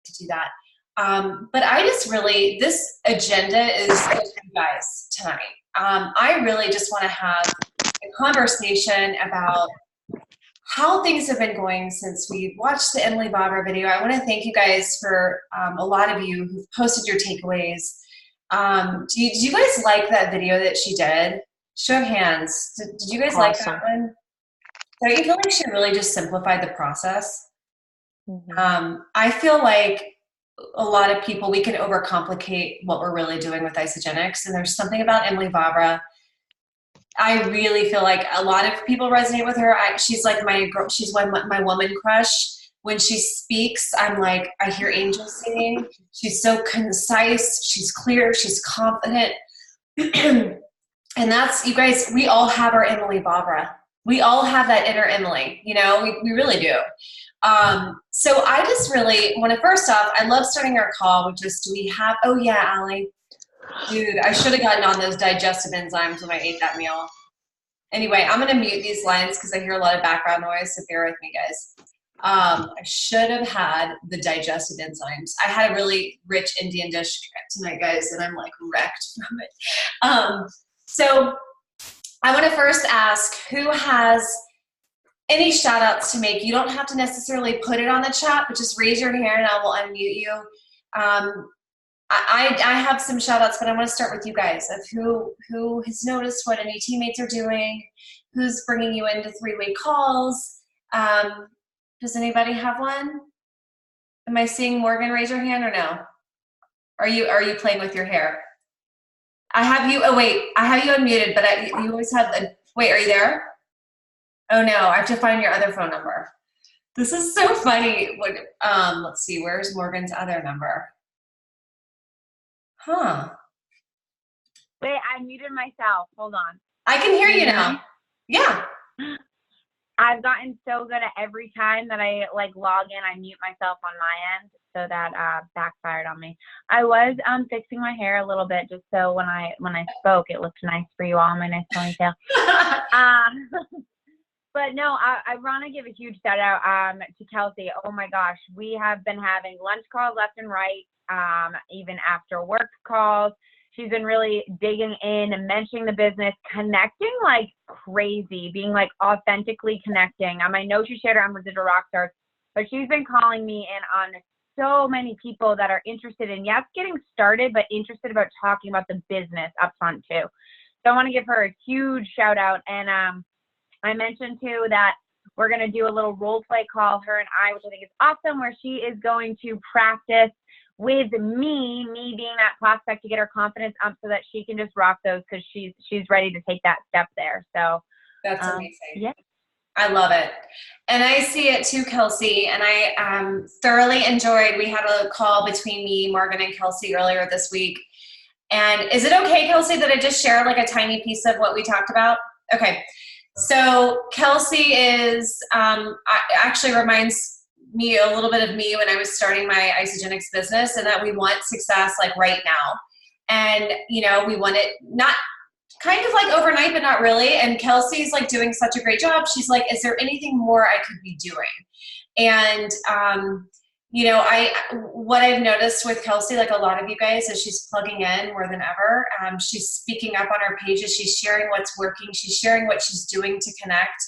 to do that. But I just really, this agenda is for you guys tonight. I really just want to have a conversation about how things have been going since we watched the Emily Barbara video. I want to thank you guys for a lot of you who've posted your takeaways. Did you guys like that video that she did? Show of hands. Did you guys like that one? So I feel like she really just simplified the process. I feel like a lot of people, we can overcomplicate what we're really doing with Isagenix, and there's something about Emily Barbara. I really feel like a lot of people resonate with her. She's like my girl. She's my woman crush. When she speaks, I'm like, I hear angels singing. She's so concise. She's clear. She's confident. And that's, you guys, we all have our Emily Barbara. We all have that inner Emily, you know, we really do. So I just really want to, first off, I love starting our call with just, do we have, oh yeah, Allie. Dude, I should have gotten on those digestive enzymes when I ate that meal. Anyway, I'm going to mute these lines because I hear a lot of background noise, so bear with me, guys. I should have had the digestive enzymes. I had a really rich Indian dish tonight, guys, and I'm like wrecked from it. So I want to first ask who has any shout outs to make. You don't have to necessarily put it on the chat, but just raise your hand and I will unmute you. I have some shout outs, but I want to start with you guys of who has noticed what any teammates are doing, who's bringing you into three-way calls. Does anybody have one? Am I seeing Morgan raise your hand or no? Are you playing with your hair? I have you, oh wait, I have you unmuted, but you always have the, wait, are you there? Oh no, I have to find your other phone number. This is so funny. Let's see, where's Morgan's other number? Huh. Wait, I muted myself. Hold on. I can hear you now. Yeah. I've gotten so good at every time that I like log in, I mute myself on my end, so that backfired on me. I was fixing my hair a little bit just so when I spoke, it looked nice for you all, my nice ponytail. But no, I want to give a huge shout out to Kelsey. Oh my gosh, we have been having lunch calls left and right, even after work calls. She's been really digging in and mentioning the business, connecting like crazy, being like authentically connecting. I know she shared her on Residual Rockstars, but she's been calling me in on so many people that are interested in, yes, getting started, but interested about talking about the business up front too. So I want to give her a huge shout out. And I mentioned too that we're going to do a little role play call, her and I, which I think is awesome, where she is going to practice with me being that prospect to get her confidence up so that she can just rock those, because she's ready to take that step there. So that's amazing. Yeah. I love it. And I see it too, Kelsey. And I thoroughly enjoyed, we had a call between me, Morgan, and Kelsey earlier this week. And is it okay, Kelsey, that I just share like a tiny piece of what we talked about? Okay. So Kelsey is, actually reminds me a little bit of me when I was starting my Isagenix business, and that we want success like right now. And, you know, we want it not kind of like overnight, but not really. And Kelsey's like doing such a great job. She's like, is there anything more I could be doing? And, you know, what I've noticed with Kelsey, like a lot of you guys, is she's plugging in more than ever. She's speaking up on her pages. She's sharing what's working. She's sharing what she's doing to connect.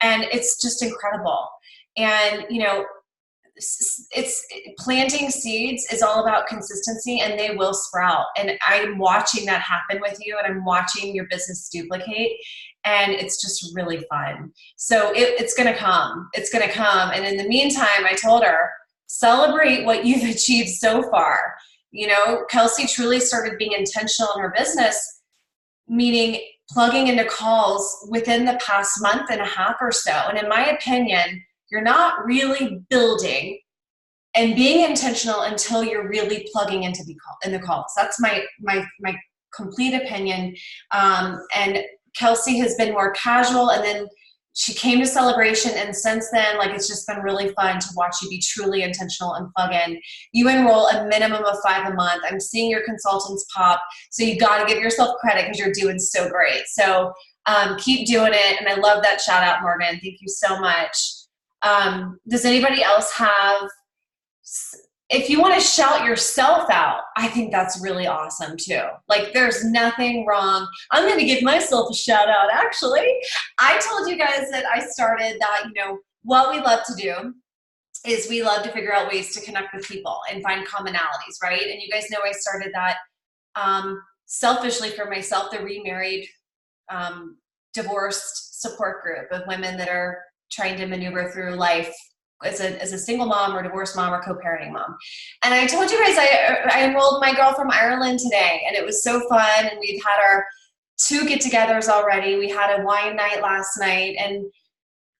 And it's just incredible. And, you know, it's planting seeds is all about consistency, and they will sprout. And I'm watching that happen with you, and I'm watching your business duplicate, and it's just really fun. So it's going to come. It's going to come. And in the meantime, I told her, celebrate what you've achieved so far. You know, Kelsey truly started being intentional in her business, meaning plugging into calls within the past month and a half or so. And in my opinion, you're not really building and being intentional until you're really plugging into the calls. That's my complete opinion. And Kelsey has been more casual, and then she came to Celebration, and since then, like, it's just been really fun to watch you be truly intentional and plug in. You enroll a minimum of 5 a month. I'm seeing your consultants pop, so you got to give yourself credit because you're doing so great. So keep doing it, and I love that shout out, Morgan. Thank you so much. Does anybody else have if you want to shout yourself out, I think that's really awesome too. Like, there's nothing wrong. I'm going to give myself a shout out, actually. I told you guys that I started that, what we love to do is we love to figure out ways to connect with people and find commonalities, right? And you guys know I started that selfishly for myself, the remarried, divorced support group of women that are trying to maneuver through life as a single mom or divorced mom or co-parenting mom. And I told you guys I enrolled my girl from Ireland today, and it was so fun. And we've had our 2 get-togethers already. We had a wine night last night, and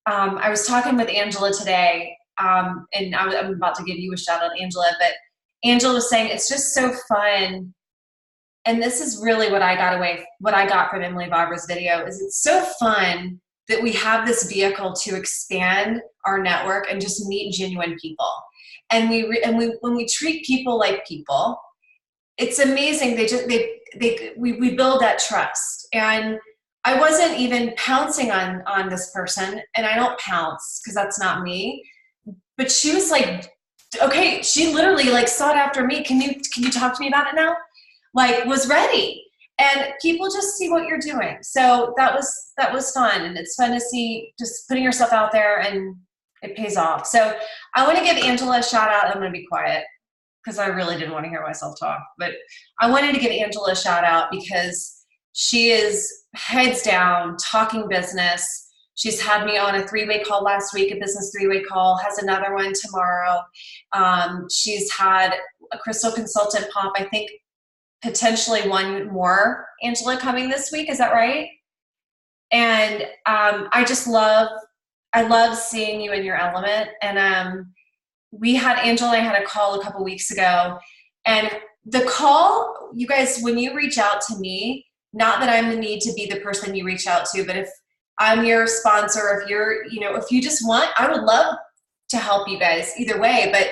I was talking with Angela today, and I'm about to give you a shout out, Angela, but Angela was saying it's just so fun. And this is really what I got from Emily Barbara's video, is it's so fun that we have this vehicle to expand our network and just meet genuine people. And when we treat people like people, it's amazing. We build that trust. And I wasn't even pouncing on this person, and I don't pounce because that's not me. But she was like, okay, she literally like sought after me. Can you talk to me about it now? Like, was ready. And people just see what you're doing. So that was fun. And it's fun to see just putting yourself out there, and it pays off. So I want to give Angela a shout out. I'm going to be quiet because I really didn't want to hear myself talk. But I wanted to give Angela a shout out because she is heads down, talking business. She's had me on a 3-way call last week, a business 3-way call, has another one tomorrow. She's had a crystal consultant pop, I think, potentially one more, Angela, coming this week. Is that right? And I love seeing you in your element. And Angela and I had a call a couple weeks ago, and the call, you guys, when you reach out to me, not that I'm the need to be the person you reach out to, but if I'm your sponsor, if you just want, I would love to help you guys either way. But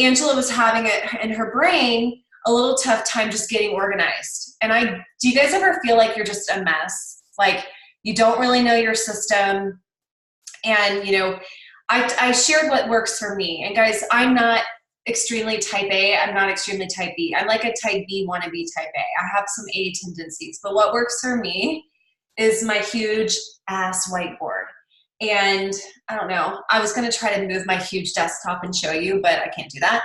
Angela was having it in her brain a little tough time just getting organized. And do you guys ever feel like you're just a mess? Like, you don't really know your system. And, I shared what works for me. And guys, I'm not extremely type A. I'm not extremely type B. I'm like a type B wannabe type A. I have some A tendencies. But what works for me is my huge ass whiteboard. And I don't know, I was going to try to move my huge desktop and show you, but I can't do that.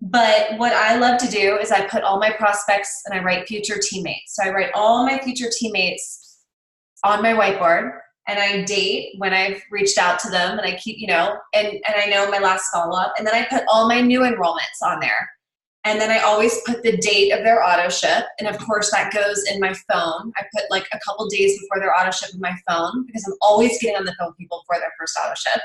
But what I love to do is I put all my prospects and I write future teammates. So I write all my future teammates on my whiteboard, and I date when I've reached out to them, and I keep, and I know my last follow-up. And then I put all my new enrollments on there. And then I always put the date of their auto ship. And of course that goes in my phone. I put like a couple days before their auto ship in my phone, because I'm always getting on the phone with people for their first auto ship.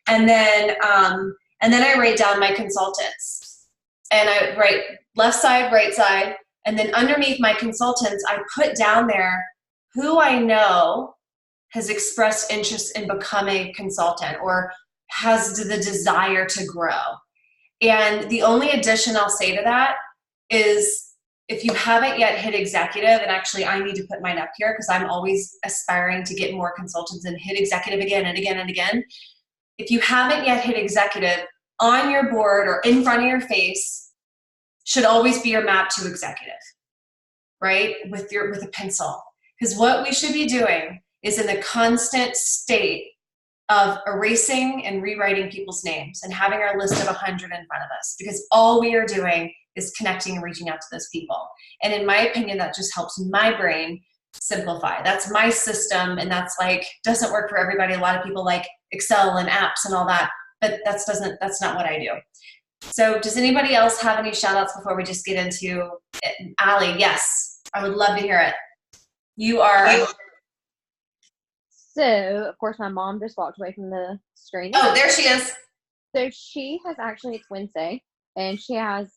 And then I write down my consultants. And I write left side, right side, and then underneath my consultants, I put down there who I know has expressed interest in becoming a consultant or has the desire to grow. And the only addition I'll say to that is, if you haven't yet hit executive, and actually I need to put mine up here because I'm always aspiring to get more consultants and hit executive again and again and again. If you haven't yet hit executive, on your board or in front of your face should always be your map to executive, right? With a pencil. Because what we should be doing is in the constant state of erasing and rewriting people's names and having our list of 100 in front of us, because all we are doing is connecting and reaching out to those people. And in my opinion, that just helps my brain simplify. That's my system, and that's like, doesn't work for everybody. A lot of people like Excel and apps and all that, but that's not what I do. So does anybody else have any shout outs before we just get into it? Allie, yes, I would love to hear it. You are. So, of course, my mom just walked away from the screen. Oh, there she is. So she has actually, it's Wednesday, and she has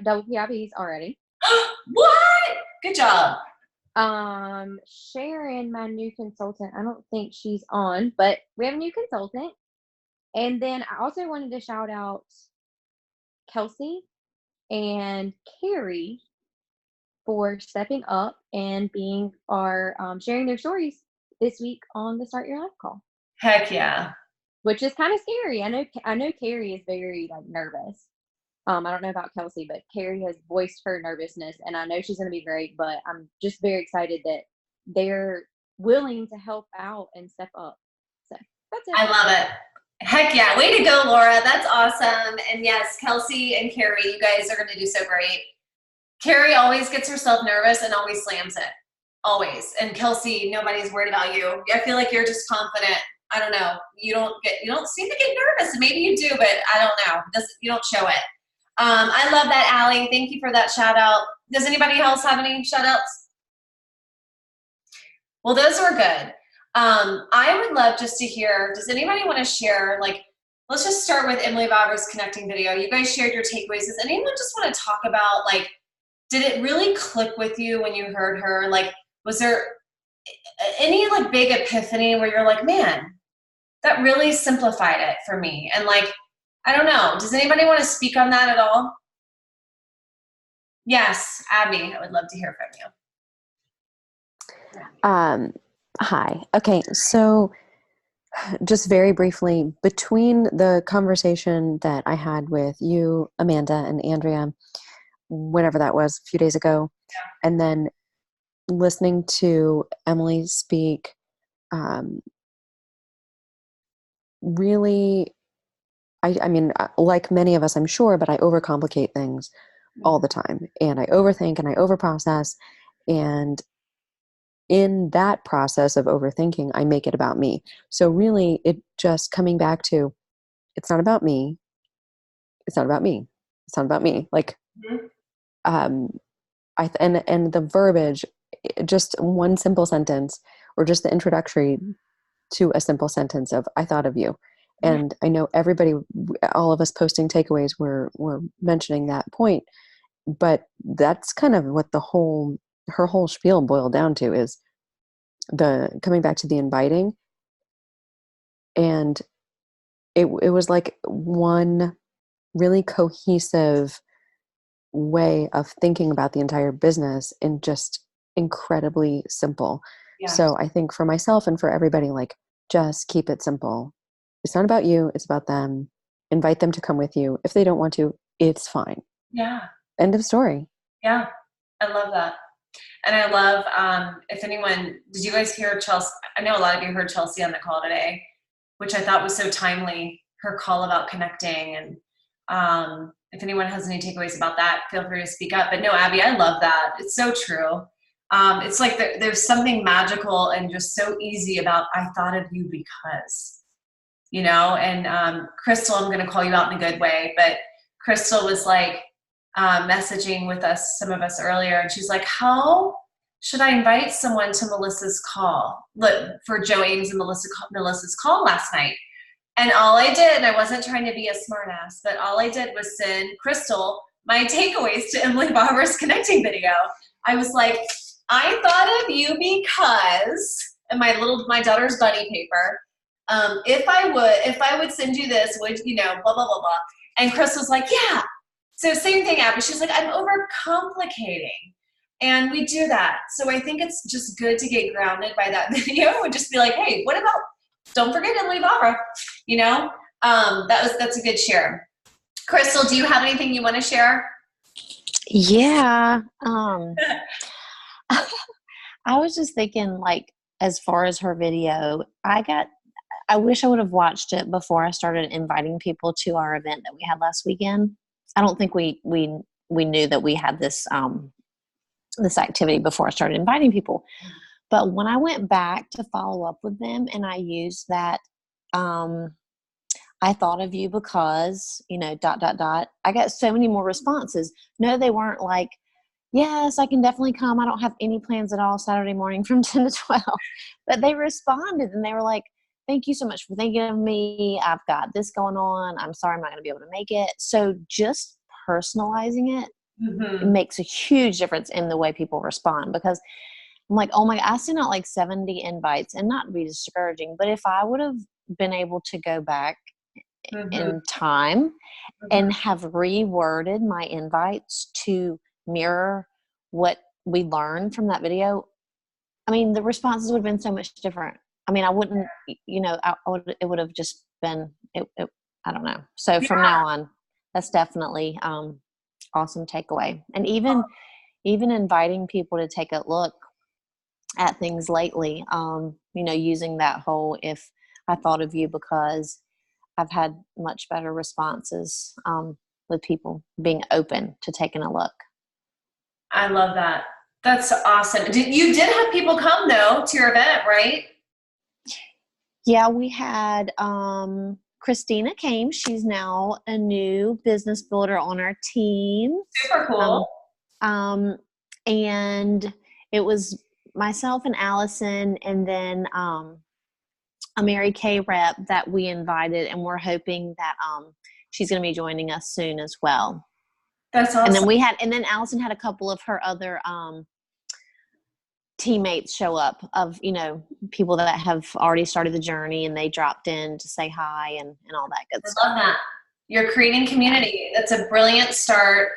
double PIPs already. What? Good job. Sharon, my new consultant, I don't think she's on, but we have a new consultant. And then I also wanted to shout out Kelsey and Carrie for stepping up and being sharing their stories this week on the Start Your Life call. Heck yeah. Which is kind of scary. I know Carrie is very nervous. I don't know about Kelsey, but Carrie has voiced her nervousness, and I know she's going to be great, but I'm just very excited that they're willing to help out and step up. So that's it. I love it. Heck yeah. Way to go, Laura. That's awesome. And yes, Kelsey and Carrie, you guys are going to do so great. Carrie always gets herself nervous and always slams it. Always. And Kelsey, nobody's worried about you. I feel like you're just confident. I don't know. You don't seem to get nervous. Maybe you do, but I don't know. You don't show it. I love that, Allie. Thank you for that shout out. Does anybody else have any shout outs? Well, those were good. I would love just to hear, does anybody want to share, like, let's just start with Emily Vavra's connecting video. You guys shared your takeaways. Does anyone just want to talk about, like, did it really click with you when you heard her? Like, was there any, like, big epiphany where you're like, man, that really simplified it for me? And, like, I don't know. Does anybody want to speak on that at all? Yes, Abby, I would love to hear from you. Hi. Okay. So just very briefly, between the conversation that I had with you, Amanda, and Andrea, whenever that was, a few days ago, and then listening to Emily speak, really, I mean, like many of us, I'm sure, but I overcomplicate things all the time, and I overthink and I overprocess, and in that process of overthinking, I make it about me. So really, it just coming back to, it's not about me. It's not about me. It's not about me. Like, and the verbiage, just one simple sentence, or just the introductory to a simple sentence of, I thought of you. And I know everybody, all of us posting takeaways were mentioning that point, but that's kind of what her whole spiel boiled down to, is coming back to the inviting. And it was like one really cohesive way of thinking about the entire business, and just incredibly simple. Yeah. So I think for myself and for everybody, like, just keep it simple. It's not about you, it's about them. Invite them to come with you. If they don't want to, it's fine. Yeah. End of story. Yeah. I love that. And I love, if anyone, did you guys hear Chelsea? I know a lot of you heard Chelsea on the call today, which I thought was so timely, her call about connecting. And if anyone has any takeaways about that, feel free to speak up. But no, Abby, I love that. It's so true. It's like there's something magical and just so easy about, I thought of you because, you know, and Crystal, I'm going to call you out in a good way, but Crystal was like, messaging with us, some of us earlier, and she's like, how should I invite someone to Melissa's call? Look, for Joe Ames and Melissa's call last night. And all I did, and I wasn't trying to be a smartass, but all I did was send Crystal my takeaways to Emily Barbara's connecting video. I was like, I thought of you because, and my daughter's bunny paper, if I would send you this, would, you know, blah, blah, blah, blah. And Crystal's like, yeah. So same thing, Abby. She's like, I'm overcomplicating. And we do that. So I think it's just good to get grounded by that video and just be like, hey, what about, don't forget Emily Barbara, you know? That's a good share. Crystal, do you have anything you want to share? Yeah. I was just thinking, like, as far as her video, I wish I would have watched it before I started inviting people to our event that we had last weekend. I don't think we knew that we had this this activity before I started inviting people. But when I went back to follow up with them, and I used that, I thought of you because, you know, ... I got so many more responses. No, they weren't like, yes, I can definitely come. I don't have any plans at all Saturday morning from 10 to 12. But they responded, and they were like, thank you so much for thinking of me. I've got this going on. I'm sorry I'm not going to be able to make it. So just personalizing it, it makes a huge difference in the way people respond, because I'm like, oh my, I sent out like 70 invites, and not to be discouraging, but if I would have been able to go back in time and have reworded my invites to mirror what we learned from that video, I mean, the responses would have been so much different. I mean, I wouldn't, you know, it would have just been, I don't know. So from now on, that's definitely awesome takeaway. And even inviting people to take a look at things lately, using that whole, if I thought of you because I've had much better responses with people being open to taking a look. I love that. That's awesome. You did have people come though to your event, right? Yeah, we had Christina came. She's now a new business builder on our team. Super cool. And it was myself and Allison, and then a Mary Kay rep that we invited, and we're hoping that she's going to be joining us soon as well. That's awesome. And then Allison had a couple of her other teammates show up of, people that have already started the journey, and they dropped in to say hi and all that good stuff. I love that. You're creating community. That's a brilliant start.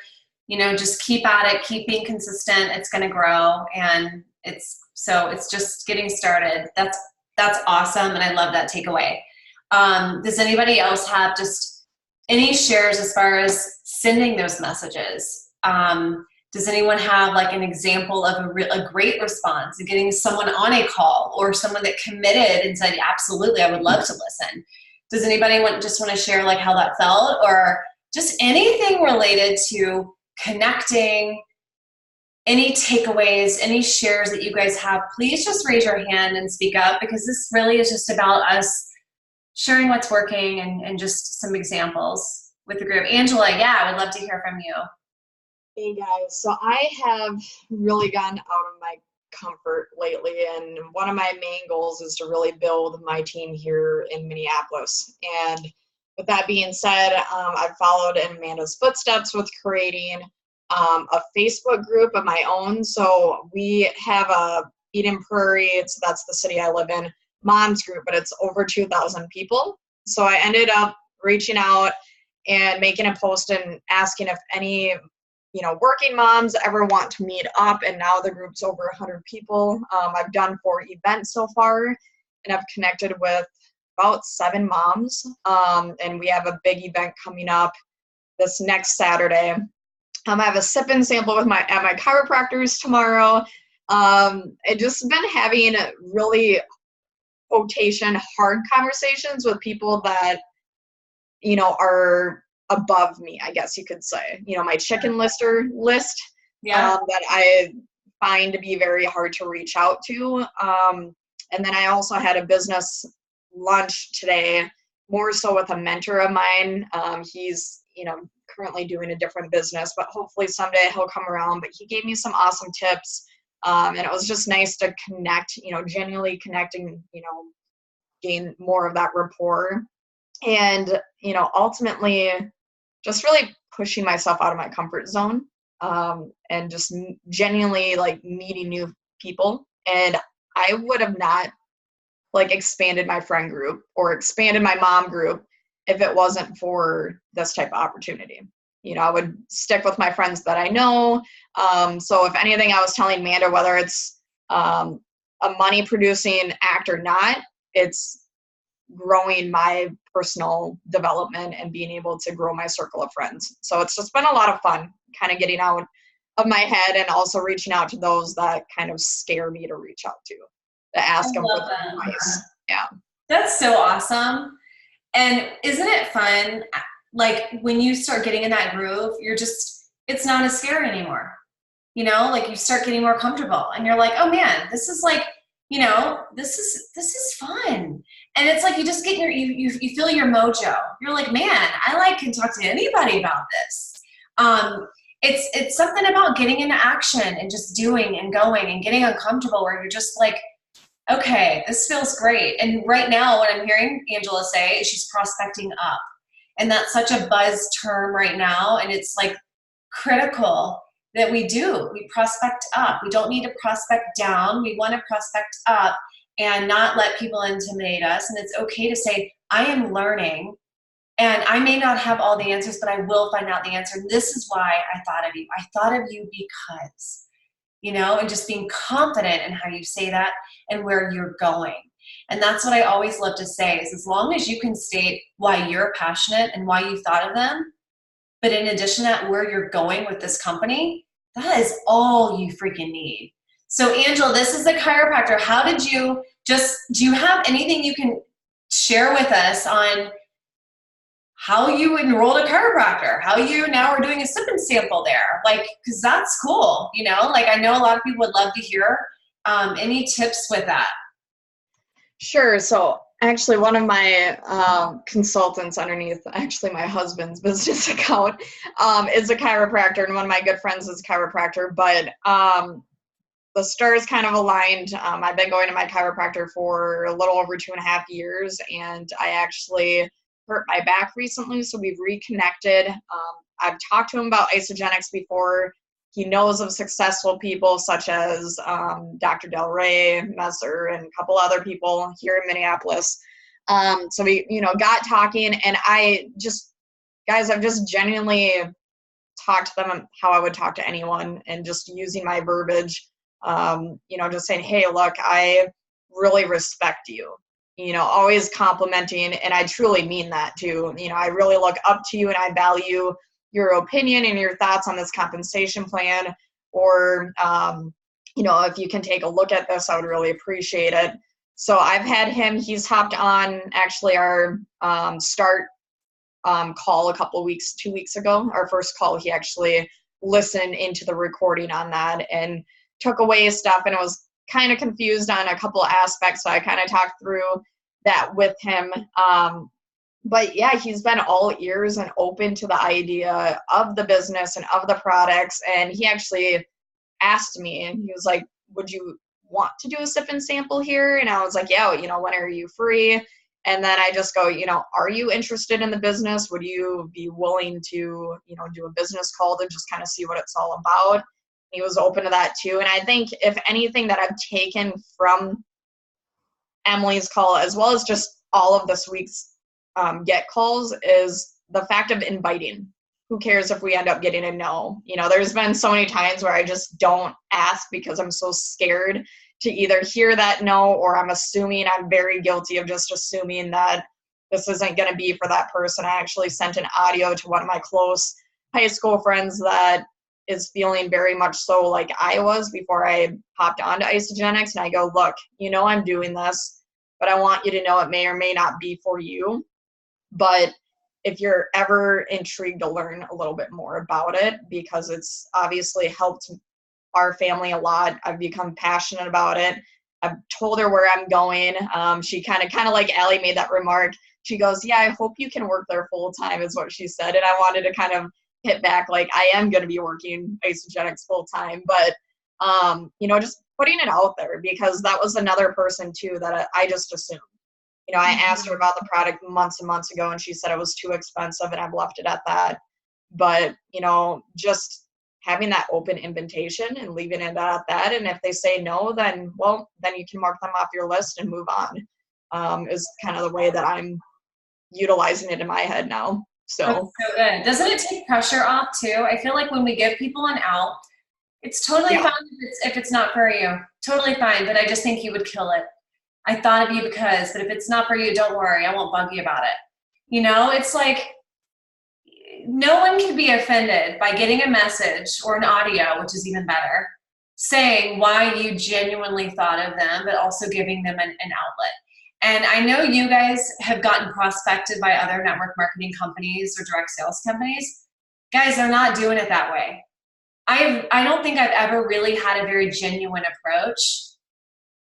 Just keep at it, keep being consistent. It's going to grow, and it's just getting started. That's awesome. And I love that takeaway. Does anybody else have just any shares as far as sending those messages? Does anyone have like an example of a great response and getting someone on a call, or someone that committed and said, absolutely, I would love to listen? Does anybody want to share like how that felt, or just anything related to connecting, any takeaways, any shares that you guys have? Please just raise your hand and speak up, because this really is just about us sharing what's working and just some examples with the group. Angela, yeah, I would love to hear from you. Hey guys, so I have really gotten out of my comfort lately, and one of my main goals is to really build my team here in Minneapolis. And with that being said, I've followed in Amanda's footsteps with creating a Facebook group of my own. So we have a Eden Prairie, that's the city I live in, moms group, but it's over 2,000 people. So I ended up reaching out and making a post and asking if any working moms ever want to meet up, and now the group's over 100 people. I've done 4 events so far, and I've connected with about 7 moms, and we have a big event coming up this next Saturday. I have a sip-in sample at my chiropractor's tomorrow. I've just been having really hard conversations with people that are above me, I guess you could say. My chicken list that I find to be very hard to reach out to. And then I also had a business lunch today, more so with a mentor of mine. He's, currently doing a different business, but hopefully someday he'll come around. But he gave me some awesome tips. And it was just nice to connect, genuinely connecting, gain more of that rapport. And, ultimately just really pushing myself out of my comfort zone, and just genuinely like meeting new people. And I would have not like expanded my friend group or expanded my mom group if it wasn't for this type of opportunity. I would stick with my friends that I know. So if anything, I was telling Amanda, whether it's a money producing act or not, it's growing my personal development and being able to grow my circle of friends. So it's just been a lot of fun kind of getting out of my head, and also reaching out to those that kind of scare me to reach out to ask them for advice. Yeah. That's so awesome. And isn't it fun? Like when you start getting in that groove, it's not as scary anymore. Like you start getting more comfortable, and you're like, oh man, this is like, this is fun. And it's like you just get you feel your mojo. You're like, man, I can talk to anybody about this. It's something about getting into action and just doing and going and getting uncomfortable, where you're just like, okay, this feels great. And right now, what I'm hearing Angela say is she's prospecting up. And that's such a buzz term right now. And it's like critical that we prospect up. We don't need to prospect down. We want to prospect up and not let people intimidate us. And it's okay to say, I am learning, and I may not have all the answers, but I will find out the answer. And this is why I thought of you. I thought of you because, and just being confident in how you say that and where you're going. And that's what I always love to say, is as long as you can state why you're passionate and why you thought of them, but in addition to that, where you're going with this company, that is all you freaking need. So Angela, this is a chiropractor. How did you do you have anything you can share with us on how you enrolled a chiropractor, how you now are doing a sip and sample there? Like, cause that's cool, you know, like I know a lot of people would love to hear any tips with that. Sure. So actually one of my consultants underneath actually my husband's business account is a chiropractor, and one of my good friends is a chiropractor, but the stars kind of aligned. I've been going to my chiropractor for a little over 2.5 years, and I actually hurt my back recently, so we've reconnected. I've talked to him about Isagenix before. He knows of successful people such as Dr. Del Rey, Messer, and a couple other people here in Minneapolis. So we, got talking, and I've just genuinely talked to them how I would talk to anyone, and just using my verbiage, just saying, hey, look, I really respect you, always complimenting, and I truly mean that too. I really look up to you, and I value your opinion and your thoughts on this compensation plan, or, if you can take a look at this, I would really appreciate it. So I've had him, he's hopped on actually our start call 2 weeks ago, our first call. He actually listened into the recording on that and took away stuff, and it was kind of confused on a couple of aspects. So I kind of talked through that with him. But yeah, he's been all ears and open to the idea of the business and of the products. And he actually asked me, and he was like, would you want to do a sip and sample here? And I was like, yeah, when are you free? And then I just go, are you interested in the business? Would you be willing to, do a business call to just kind of see what it's all about? He was open to that too. And I think if anything that I've taken from Emily's call, as well as just all of this week's get calls, is the fact of inviting. Who cares if we end up getting a no? There's been so many times where I just don't ask because I'm so scared to either hear that no, or I'm very guilty of just assuming that this isn't going to be for that person. I actually sent an audio to one of my close high school friends that is feeling very much so like I was before I hopped onto Isagenix, and I go, look, I'm doing this, but I want you to know it may or may not be for you. But if you're ever intrigued to learn a little bit more about it, because it's obviously helped our family a lot, I've become passionate about it. I've told her where I'm going. She kind of like Allie made that remark. She goes, yeah, I hope you can work there full time, is what she said. And I wanted to kind of hit back, like, I am going to be working Isagenix full time, but just putting it out there, because that was another person too that I just assumed. I asked her about the product months and months ago, and she said it was too expensive, and I've left it at that. But, just having that open invitation and leaving it at that. And if they say no, then you can mark them off your list and move on, is kind of the way that I'm utilizing it in my head now. So that's so good. Doesn't it take pressure off too? I feel like when we give people an out, it's totally fine if it's not for you. Totally fine. But I just think you would kill it. I thought of you but if it's not for you, don't worry. I won't bug you about it. It's like no one can be offended by getting a message or an audio, which is even better, saying why you genuinely thought of them, but also giving them an outlet. And I know you guys have gotten prospected by other network marketing companies or direct sales companies. Guys, they're not doing it that way. I don't think I've ever really had a very genuine approach.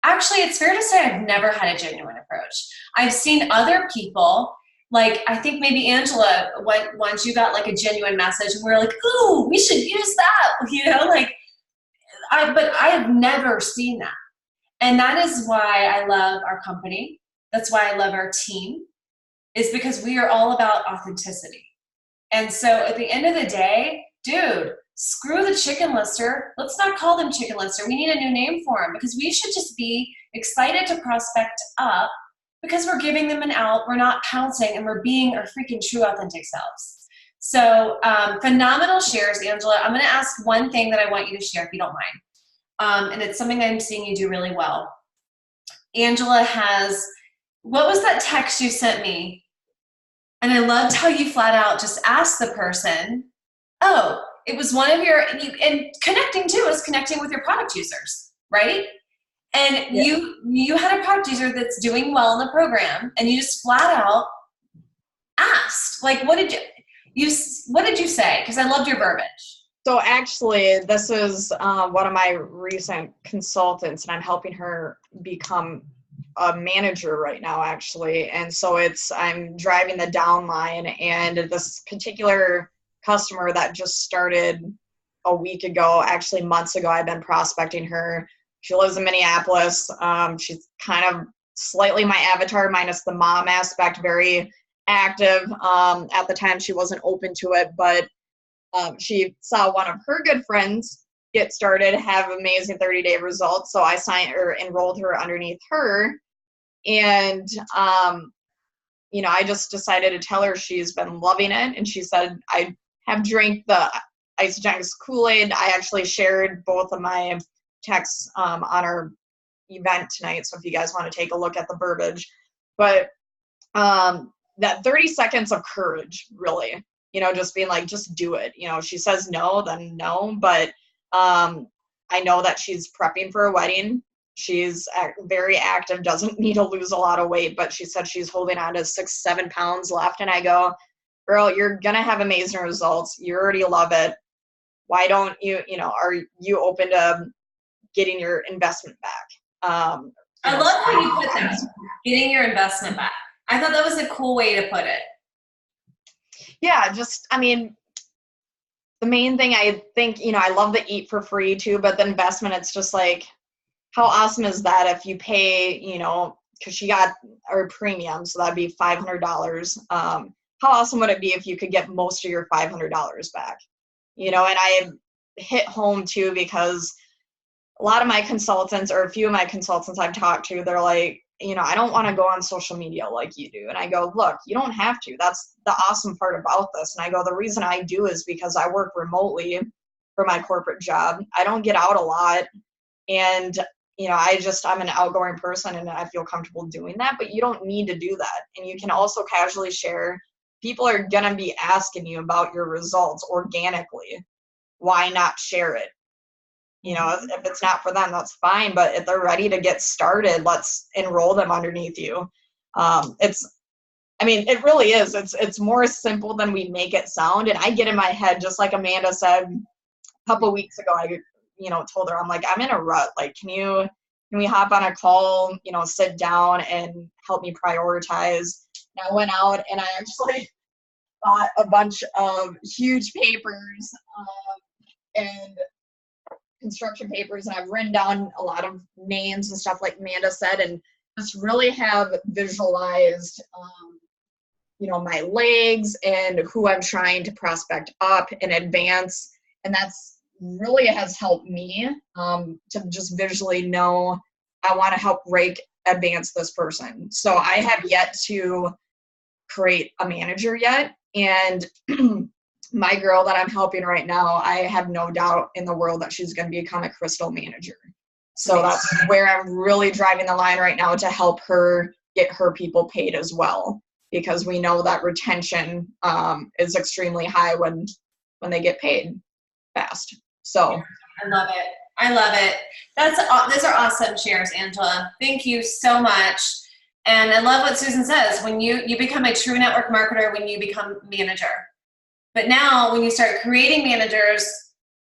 Actually, it's fair to say I've never had a genuine approach. I've seen other people, like I think maybe Angela, once you got like a genuine message and we were like, ooh, we should use that, but I have never seen that. And that is why I love our company. That's why I love our team, is because we are all about authenticity. And so at the end of the day, dude, screw the chicken lister. Let's not call them chicken lister. We need a new name for them, because we should just be excited to prospect up because we're giving them an out. We're not pouncing, and we're being our freaking true authentic selves. So phenomenal shares, Angela. I'm going to ask one thing that I want you to share if you don't mind. And it's something I'm seeing you do really well. Angela what was that text you sent me? And I loved how you flat out just asked the person, oh, it was one of your, and connecting too is connecting with your product users, right? And you had a product user that's doing well in the program, and you just flat out asked, like, what did you say? Because I loved your verbiage. So actually, this is one of my recent consultants, and I'm helping her become a manager right now, actually. And so I'm driving the downline, and this particular customer that just started a week ago, actually months ago, I've been prospecting her. She lives in Minneapolis. She's kind of slightly my avatar minus the mom aspect, very active. At the time, she wasn't open to it, but she saw one of her good friends get started, have amazing 30-day results. So I enrolled her underneath her. And, I just decided to tell her she's been loving it. And she said, I have drank the Isagenix Kool-Aid. I actually shared both of my texts on our event tonight. So if you guys want to take a look at the verbiage, but that 30 seconds of courage, really, just being like, just do it. She says no, then no. But I know that she's prepping for a wedding. She's very active, doesn't need to lose a lot of weight, but she said she's holding on to 6-7 pounds left. And I go, girl, you're going to have amazing results. You already love it. Why don't you, are you open to getting your investment back? I love how you put that, getting your investment back. I thought that was a cool way to put it. Yeah, the main thing I think, I love the eat for free too, but the investment, it's just like, how awesome is that if you pay, because she got our premium, so that'd be $500. How awesome would it be if you could get most of your $500 back? And I hit home too, because a lot of my consultants, or a few of my consultants I've talked to, they're like, I don't want to go on social media like you do. And I go, look, you don't have to. That's the awesome part about this. And I go, the reason I do is because I work remotely for my corporate job. I don't get out a lot. And, I'm an outgoing person, and I feel comfortable doing that, but you don't need to do that. And you can also casually share. People are going to be asking you about your results organically. Why not share it? If it's not for them, that's fine. But if they're ready to get started, let's enroll them underneath you. It really is. It's more simple than we make it sound. And I get in my head, just like Amanda said a couple weeks ago, I told her, I'm like, I'm in a rut. Like, can we hop on a call, sit down and help me prioritize? And I went out and I actually bought a bunch of huge papers and construction papers, and I've written down a lot of names and stuff like Amanda said, and just really have visualized, my legs and who I'm trying to prospect up in advance. And that's really has helped me to just visually know I want to help advance this person. So I have yet to create a manager yet. And my girl that I'm helping right now, I have no doubt in the world that she's going to become a crystal manager. So that's where I'm really driving the line right now, to help her get her people paid as well, because we know that retention is extremely high when they get paid fast. So I love it. I love it. Those are awesome shares, Angela. Thank you so much. And I love what Susan says. When you become a true network marketer when you become manager. But now when you start creating managers,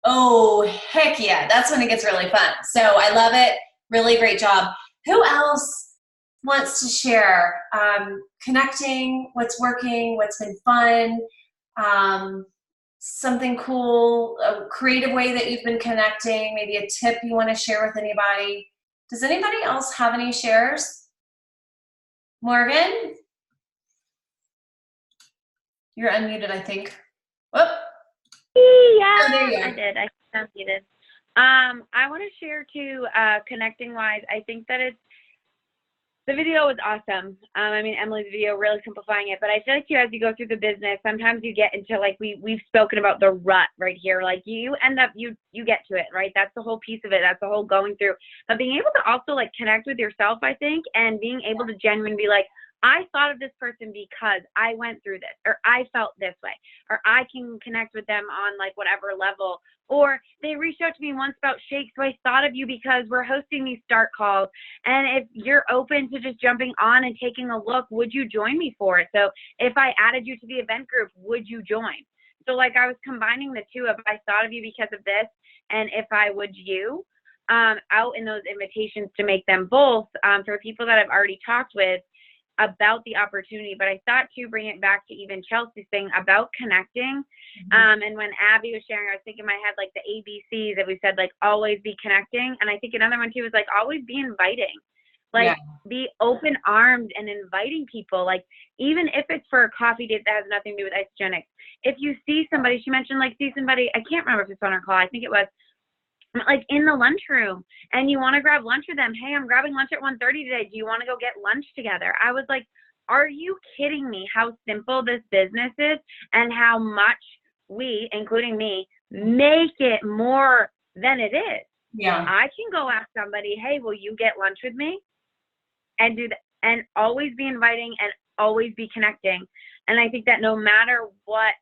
oh, heck yeah, that's when it gets really fun. So I love it. Really great job. Who else wants to share? Connecting, what's working, what's been fun, something cool, a creative way that you've been connecting, maybe a tip you want to share with anybody. Does anybody else have any shares? Morgan? You're unmuted, I think. Whoop. Yeah, Oh, there you are. I did. I unmuted. I want to share too, connecting wise. I think that the video was awesome. Emily's video really simplifying it, but I feel like as you go through the business, sometimes you get into, like, we've spoken about the rut right here. Like, you end up, you get to it, right? That's the whole piece of it. That's the whole going through. But being able to also, like, connect with yourself, I think, and being able to genuinely be like, I thought of this person because I went through this, or I felt this way, or I can connect with them on like whatever level, or they reached out to me once about shakes, so I thought of you because we're hosting these start calls. And if you're open to just jumping on and taking a look, would you join me for it? So if I added you to the event group, would you join? So like I was combining the two of I thought of you because of this, and if I would you, out in those invitations to make them both for people that I've already talked with about the opportunity. But I thought to bring it back to even Chelsea's thing about connecting. And when Abby was sharing, I was thinking in my head, like the ABCs that we said, like always be connecting. And I think another one too was like always be inviting, like be open armed and inviting people. Like even if it's for a coffee date that has nothing to do with Isagenix, if you see somebody, she mentioned like see somebody, I can't remember if it's on her call, I think it was like in the lunchroom, and you want to grab lunch with them. Hey, I'm grabbing lunch at 1:30 today. Do you want to go get lunch together? I was like, are you kidding me? How simple this business is and how much we, including me, make it more than it is. Yeah. I can go ask somebody, hey, will you get lunch with me? And do that, and always be inviting and always be connecting. And I think that no matter what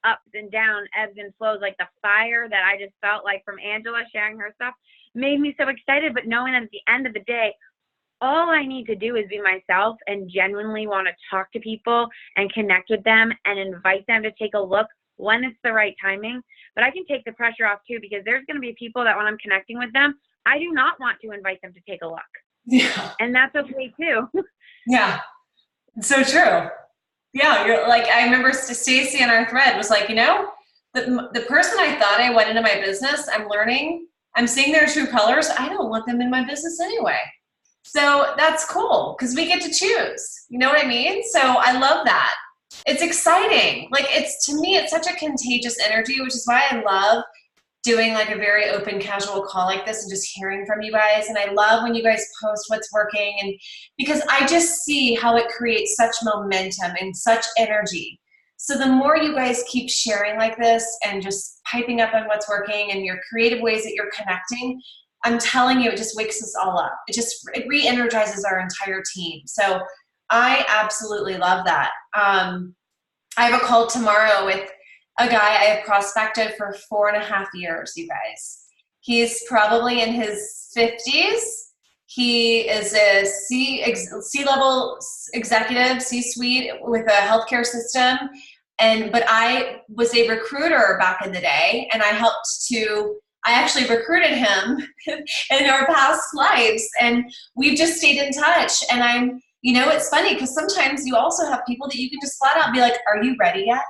ups and downs, ebbs and flows, like the fire that I just felt like from Angela sharing her stuff made me so excited. But knowing that at the end of the day, all I need to do is be myself and genuinely want to talk to people and connect with them and invite them to take a look when it's the right timing. But I can take the pressure off too, because there's going to be people that when I'm connecting with them, I do not want to invite them to take a look. Yeah. And that's okay too. Yeah. It's so true. Yeah. You're like, I remember Stacy in our thread was like, the person I thought I went into my business, I'm learning, I'm seeing their true colors. I don't want them in my business anyway. So that's cool because we get to choose. You know what I mean? So I love that. It's exciting. Like to me, it's such a contagious energy, which is why I love doing like a very open, casual call like this and just hearing from you guys. And I love when you guys post what's working, and because I just see how it creates such momentum and such energy. So the more you guys keep sharing like this and just piping up on what's working and your creative ways that you're connecting, I'm telling you, it just wakes us all up. It re-energizes our entire team. So I absolutely love that. I have a call tomorrow with a guy I have prospected for 4.5 years, you guys. He's probably in his 50s. He is a C-level executive, C-suite with a healthcare system. But I was a recruiter back in the day, and I actually recruited him in our past lives, and we've just stayed in touch. And it's funny because sometimes you also have people that you can just flat out be like, are you ready yet?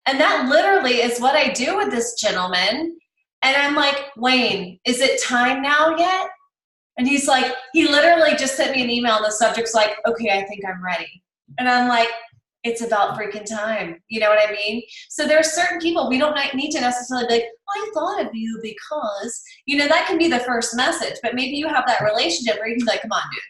And that literally is what I do with this gentleman. And I'm like, Wayne, is it time now yet? And he's like, he literally just sent me an email and the subject's like, okay, I think I'm ready. And I'm like, it's about freaking time. You know what I mean? So there are certain people we don't need to necessarily be like, I thought of you because, that can be the first message. But maybe you have that relationship where you can be like, come on, dude.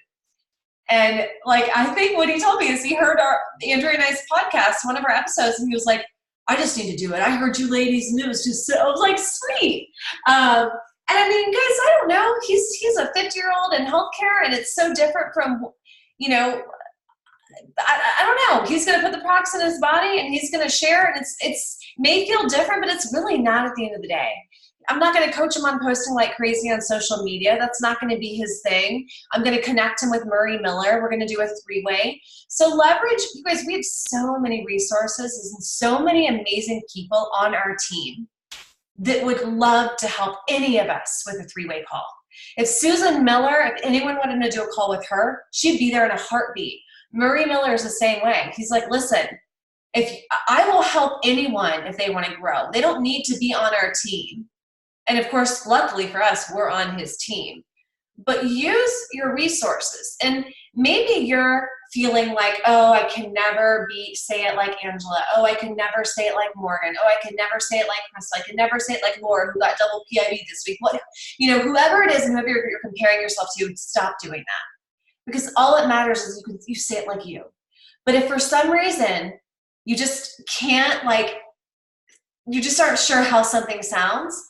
And like, I think what he told me is he heard Andrea and I's podcast, one of our episodes, and he was like, I just need to do it. I heard you ladies and it was just so, I was like, sweet. And I mean, guys, I don't know. He's a 50-year-old in healthcare, and it's so different from, I don't know. He's going to put the products in his body and he's going to share, and it's may feel different, but it's really not at the end of the day. I'm not going to coach him on posting like crazy on social media. That's not going to be his thing. I'm going to connect him with Murray Miller. We're going to do a 3-way. So leverage, you guys, we have so many resources and so many amazing people on our team that would love to help any of us with a 3-way call. If Susan Miller, if anyone wanted to do a call with her, she'd be there in a heartbeat. Murray Miller is the same way. He's like, listen, if I will help anyone if they want to grow. They don't need to be on our team. And of course, luckily for us, we're on his team. But use your resources. And maybe you're feeling like, oh, I can never say it like Angela. Oh, I can never say it like Morgan. Oh, I can never say it like Crystal. I can never say it like Laura, who got double PIV this week. Whoever it is and whoever you're comparing yourself to, stop doing that. Because all that matters is you say it like you. But if for some reason you just can't, you just aren't sure how something sounds,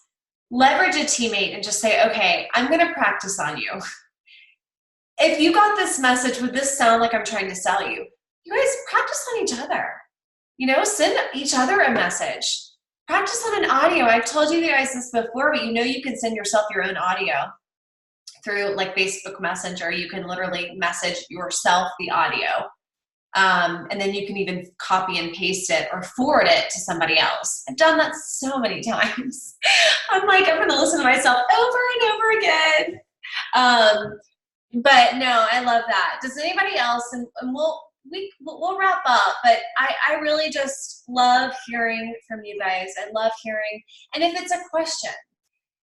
leverage a teammate and just say, okay, I'm going to practice on you. if you got this message, would this sound like I'm trying to sell you? You guys practice on each other. You know, send each other a message. Practice on an audio. I've told you guys this before, but you know you can send yourself your own audio through like Facebook Messenger. You can literally message yourself the audio. And then you can even copy and paste it or forward it to somebody else. I've done that so many times. I'm like, I'm going to listen to myself over and over again. But no, I love that. Does anybody else, and we'll wrap up, but I really just love hearing from you guys. I love hearing, and if it's a question,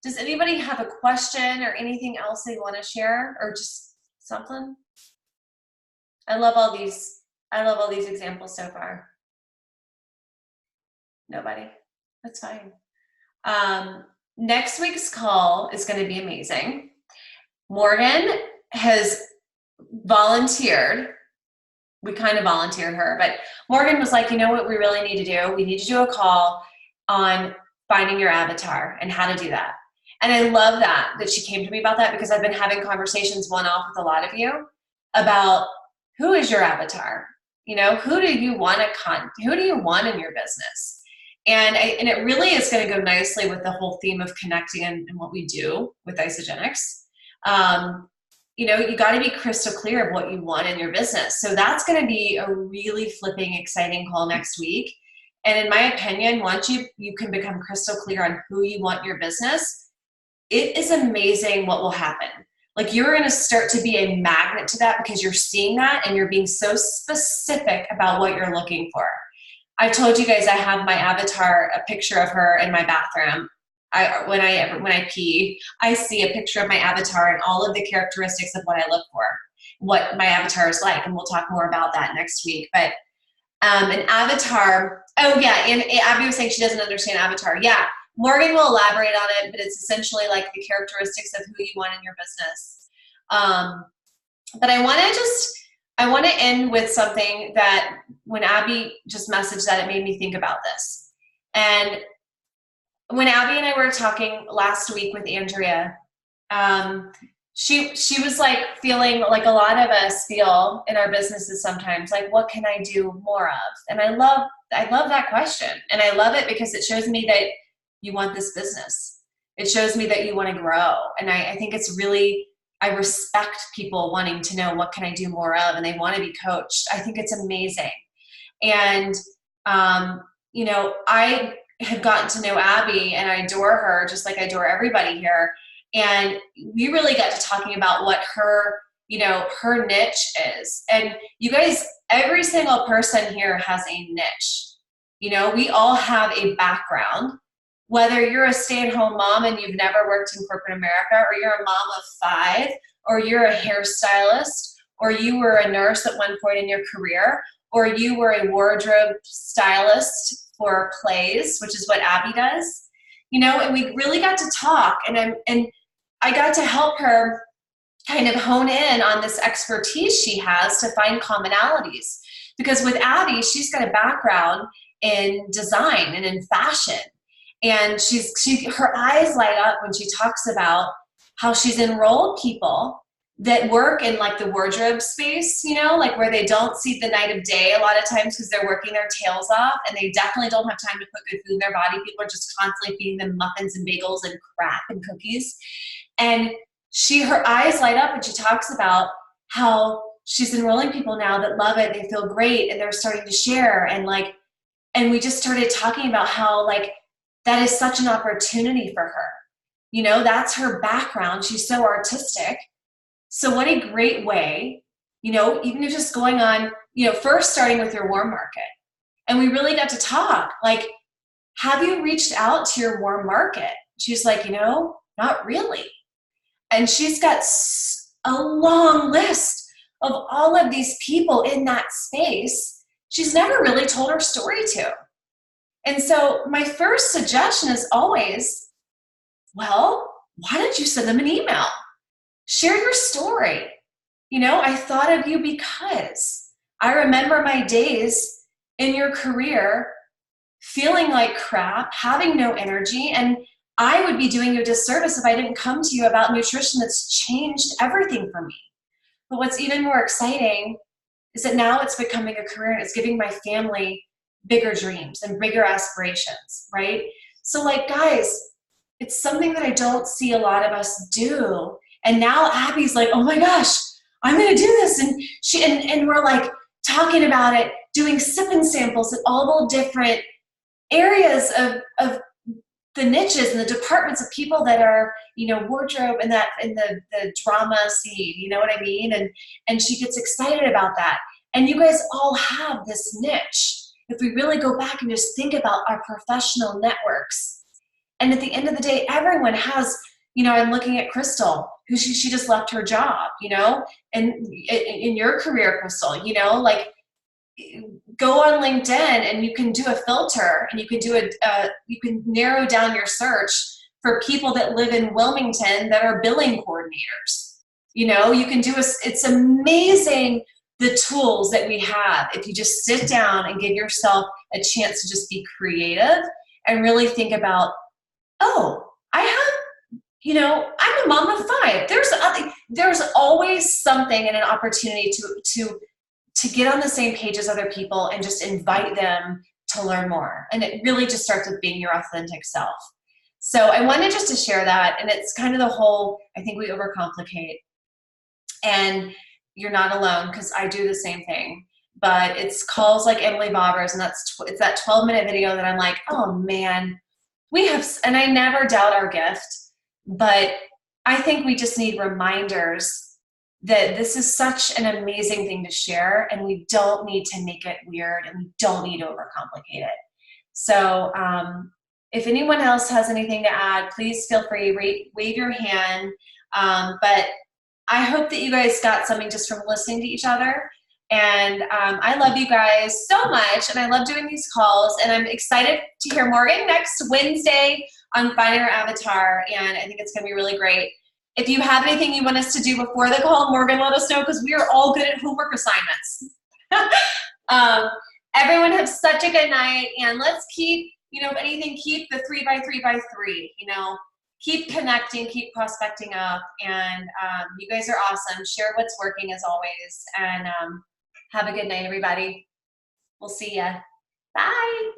does anybody have a question or anything else they want to share or just something? I love all these examples so far. Nobody? That's fine. Next week's call is going to be amazing. Morgan has volunteered. We kind of volunteered her, but Morgan was like, you know what we really need to do? We need to do a call on finding your avatar and how to do that. And I love that she came to me about that, because I've been having conversations one-off with a lot of you about who is your avatar? You know, who do you want in your business? And it really is going to go nicely with the whole theme of connecting and what we do with Isagenix. You know, you got to be crystal clear of what you want in your business. So that's going to be a really flipping, exciting call next week. And in my opinion, once you can become crystal clear on who you want in your business, it is amazing what will happen. Like, you're going to start to be a magnet to that, because you're seeing that and you're being so specific about what you're looking for. I told you guys I have my avatar, a picture of her in my bathroom. When I pee, I see a picture of my avatar and all of the characteristics of what I look for, what my avatar is like, and we'll talk more about that next week. But an avatar, oh yeah, and Abby was saying she doesn't understand avatar. Yeah, Morgan will elaborate on it, but it's essentially like the characteristics of who you want in your business. But I want to end with something that when Abby just messaged that, it made me think about this. And when Abby and I were talking last week with Andrea, she was like feeling like a lot of us feel in our businesses sometimes, like, what can I do more of? And I love that question. And I love it because it shows me that you want this business. It shows me that you want to grow. And I think it's really, I respect people wanting to know, what can I do more of? And they want to be coached. I think it's amazing. And, you know, I have gotten to know Abby and I adore her just like I adore everybody here. And we really got to talking about what her niche is. And you guys, every single person here has a niche. You know, we all have a background, whether you're a stay-at-home mom and you've never worked in corporate America, or you're a mom of 5, or you're a hairstylist, or you were a nurse at one point in your career, or you were a wardrobe stylist for plays, which is what Abby does, you know, and we really got to talk, and I got to help her kind of hone in on this expertise she has to find commonalities. Because with Abby, she's got a background in design and in fashion, and her eyes light up when she talks about how she's enrolled people that work in like the wardrobe space, you know, like where they don't see the light of day a lot of times because they're working their tails off, and they definitely don't have time to put good food in their body. People are just constantly feeding them muffins and bagels and crap and cookies. And her eyes light up when she talks about how she's enrolling people now that love it, they feel great, and they're starting to share. And we just started talking about how like that is such an opportunity for her. You know, that's her background. She's so artistic. So what a great way, you know, even if just going on, you know, first starting with your warm market. And we really got to talk, like, have you reached out to your warm market? She's like, you know, not really. And she's got a long list of all of these people in that space she's never really told her story to. And so my first suggestion is always, well, why don't you send them an email? Share your story. You know, I thought of you because I remember my days in your career feeling like crap, having no energy, and I would be doing you a disservice if I didn't come to you about nutrition that's changed everything for me. But what's even more exciting is that now it's becoming a career and it's giving my family bigger dreams and bigger aspirations, right? So like, guys, it's something that I don't see a lot of us do. And now Abby's like, oh my gosh, I'm gonna do this. And and we're like talking about it, doing sip and samples at all the different areas of the niches and the departments of people that are, you know, wardrobe and that in the drama scene, you know what I mean? And she gets excited about that. And you guys all have this niche. If we really go back and just think about our professional networks. And at the end of the day, everyone has, you know, I'm looking at Crystal, who she just left her job, you know, and in your career, Crystal, you know, like, go on LinkedIn and you can do a filter and you can do you can narrow down your search for people that live in Wilmington that are billing coordinators. You know, you can do it's amazing the tools that we have if you just sit down and give yourself a chance to just be creative and really think about, oh, I have, you know, I'm a mom of 5. There's always something and an opportunity to get on the same page as other people and just invite them to learn more. And it really just starts with being your authentic self. So I wanted just to share that. And it's kind of the whole, I think we overcomplicate. And you're not alone, because I do the same thing. But it's calls like Emily Bobbers, and it's that 12-minute video that I'm like, oh man, we have, and I never doubt our gift, but I think we just need reminders that this is such an amazing thing to share, and we don't need to make it weird, and we don't need to overcomplicate it. So if anyone else has anything to add, please feel free, wave your hand. But I hope that you guys got something just from listening to each other. And I love you guys so much, and I love doing these calls, and I'm excited to hear Morgan next Wednesday on Finding Our Avatar, and I think it's going to be really great. If you have anything you want us to do before the call, Morgan, let us know, because we are all good at homework assignments. Everyone have such a good night, and let's keep, you know, if anything, keep the 3x3x3, you know, keep connecting, keep prospecting up, and you guys are awesome. Share what's working as always, and have a good night, everybody. We'll see ya. Bye.